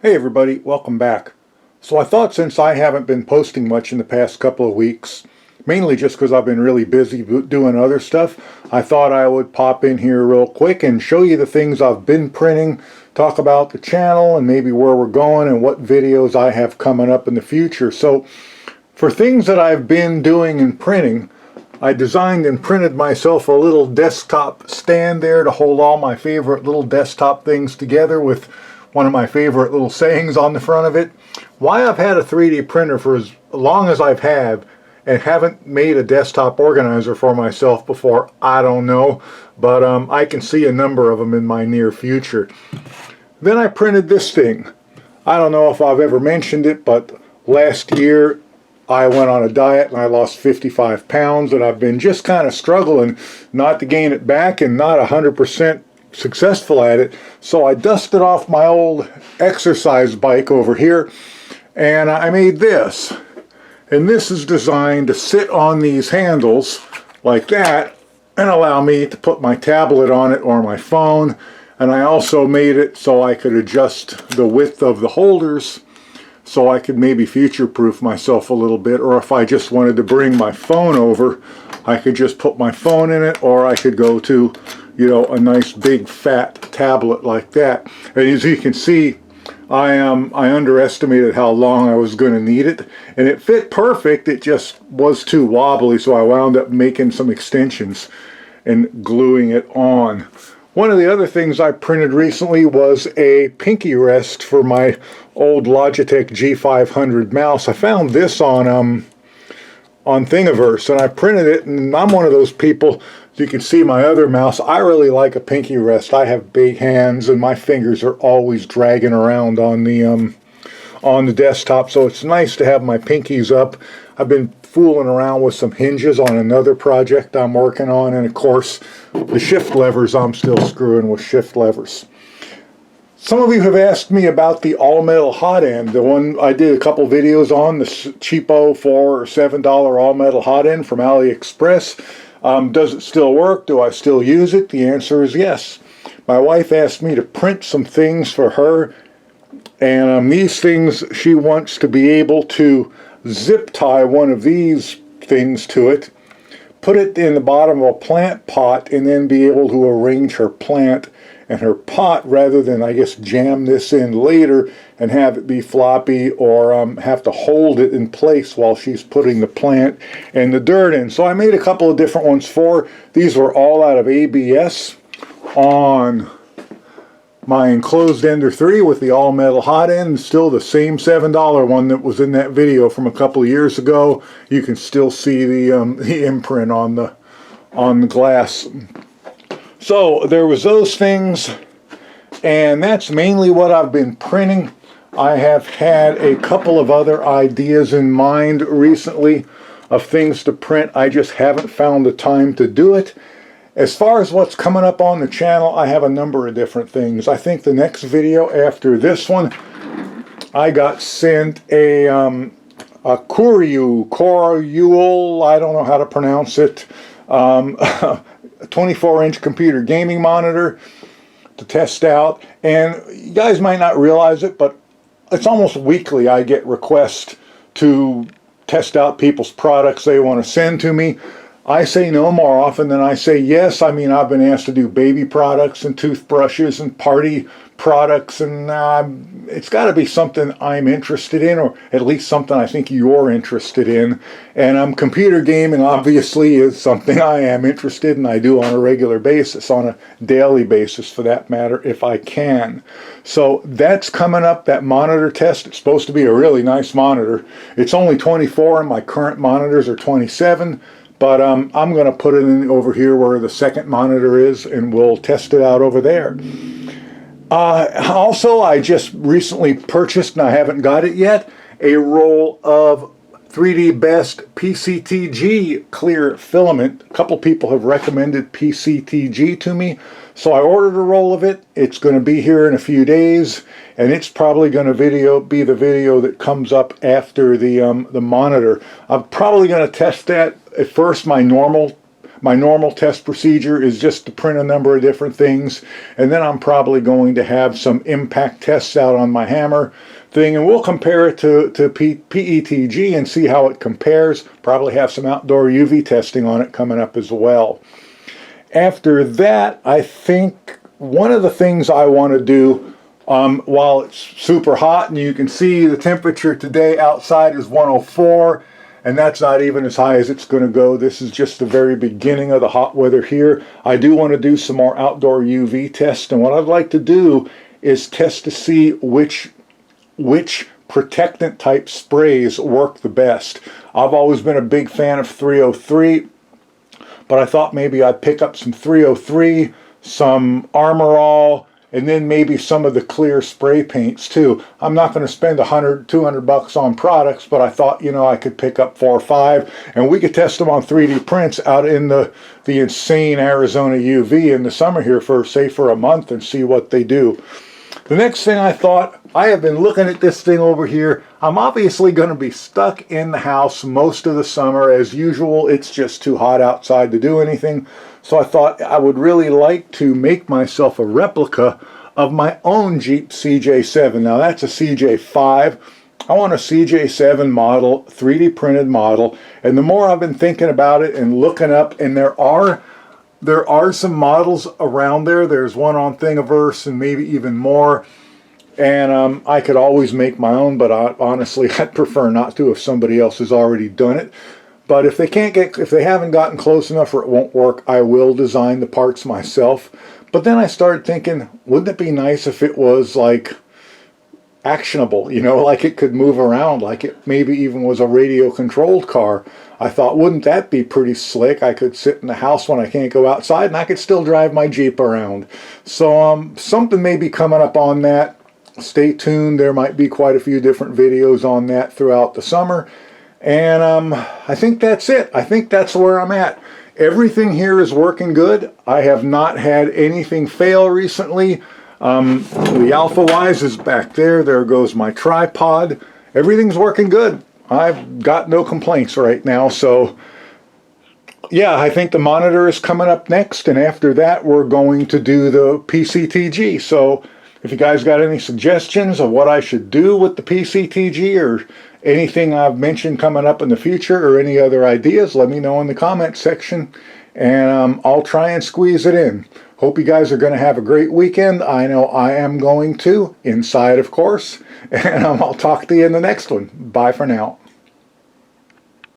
Hey everybody, welcome back. So I thought since I haven't been posting much in the past couple of weeks, mainly just because I've been really busy doing other stuff, I thought I would pop in here real quick and show you the things I've been printing, talk about the channel and maybe where we're going and what videos I have coming up in the future. So for things that I've been doing and printing, I designed and printed myself a little desktop stand there to hold all my favorite little desktop things together with one of my favorite little sayings on the front of it. Why I've had a 3D printer for as long as I've had and haven't made a desktop organizer for myself before, I don't know, but I can see a number of them in my near future. Then I printed this thing. I don't know if I've ever mentioned it, but last year I went on a diet and I lost 55 pounds, and I've been just kind of struggling not to gain it back and not 100% successful at it. So I dusted off my old exercise bike over here and I made this. And this is designed to sit on these handles like that and allow me to put my tablet on it or my phone. And I also made it so I could adjust the width of the holders so I could maybe future-proof myself a little bit, or if I just wanted to bring my phone over, I could just put my phone in it, or I could go to, you know, a nice big fat tablet like that. And as you can see, I underestimated how long I was going to need it, and it fit perfect. It just was too wobbly, so I wound up making some extensions and gluing it on. One of the other things I printed recently was a pinky rest for my old Logitech G500 mouse. I found this on Thingiverse, and I printed it, and I'm one of those people, you can see my other mouse, I really like a pinky rest. I have big hands and my fingers are always dragging around on the desktop, so it's nice to have my pinkies up. I've been fooling around with some hinges on another project I'm working on, and of course the shift levers, I'm still screwing with shift levers. Some of you have asked me about the all-metal hot end, the one I did a couple videos on, the cheapo $4 or $7 all-metal hot end from AliExpress. Does it still work? Do I still use it? The answer is yes. My wife asked me to print some things for her, and these things, she wants to be able to zip tie one of these things to it, put it in the bottom of a plant pot, and then be able to arrange her plant and her pot rather than, I guess, jam this in later and have it be floppy, or have to hold it in place while she's putting the plant and the dirt in. So I made a couple of different ones for her. These were all out of ABS on my enclosed Ender 3 with the all-metal hot end, still the same $7 one that was in that video from a couple of years ago. You can still see the imprint on the glass. So there was those things, and that's mainly what I've been printing. I have had a couple of other ideas in mind recently of things to print. I just haven't found the time to do it. As far as what's coming up on the channel, I have a number of different things. I think the next video after this one, I got sent a Koryul, I don't know how to pronounce it, a 24-inch computer gaming monitor to test out. And you guys might not realize it, but it's almost weekly I get requests to test out people's products they want to send to me. I say no more often than I say yes. I mean, I've been asked to do baby products and toothbrushes and party products, and it's got to be something I'm interested in, or at least something I think you're interested in. And computer gaming obviously is something I am interested in. I do on a regular basis, on a daily basis for that matter, if I can. So that's coming up, that monitor test. It's supposed to be a really nice monitor. It's only 24 and my current monitors are 27. But I'm going to put it in over here where the second monitor is, and we'll test it out over there. Also, I just recently purchased, and I haven't got it yet, a roll of 3D Best PCTG clear filament. A couple people have recommended PCTG to me, so I ordered a roll of it. It's going to be here in a few days, and it's probably going to be the video that comes up after the monitor. I'm probably going to test that at first, my normal My normal test procedure is just to print a number of different things, and then I'm probably going to have some impact tests out on my hammer thing, and we'll compare it to PETG and see how it compares. Probably have some outdoor UV testing on it coming up as well. After that, I think one of the things I want to do while it's super hot, and you can see the temperature today outside is 104, and that's not even as high as it's going to go. This is just the very beginning of the hot weather here. I do want to do some more outdoor UV tests, and what I'd like to do is test to see which protectant type sprays work the best. I've always been a big fan of 303, but I thought maybe I'd pick up some 303, some Armor All, and then maybe some of the clear spray paints too. I'm not going to spend $100, $200 on products, but I thought, you know, I could pick up 4 or 5, and we could test them on 3D prints out in the insane Arizona UV in the summer here for, say, for a month and see what they do. The next thing I thought, I have been looking at this thing over here. I'm obviously going to be stuck in the house most of the summer. As usual, it's just too hot outside to do anything. So I thought I would really like to make myself a replica of my own Jeep CJ7. Now that's a CJ5. I want a CJ7 model, 3D printed model. And the more I've been thinking about it and looking up, and there are some models around there. There's one on Thingiverse and maybe even more. And I could always make my own, but honestly, I'd prefer not to if somebody else has already done it. But if they haven't gotten close enough or it won't work, I will design the parts myself. But then I started thinking, wouldn't it be nice if it was like actionable, you know, like it could move around, like it maybe even was a radio controlled car. I thought, wouldn't that be pretty slick? I could sit in the house when I can't go outside and I could still drive my Jeep around. So something may be coming up on that. Stay tuned. There might be quite a few different videos on that throughout the summer. And I think that's it. I think that's where I'm at. Everything here is working good. I have not had anything fail recently. The Alpha-Wise is back there. There goes my tripod. Everything's working good. I've got no complaints right now. So yeah, I think the monitor is coming up next. And after that, we're going to do the PCTG. So if you guys got any suggestions of what I should do with the PCTG or anything I've mentioned coming up in the future or any other ideas, let me know in the comments section, and I'll try and squeeze it in. Hope you guys are going to have a great weekend. I know I am going to, inside of course, and I'll talk to you in the next one. Bye for now.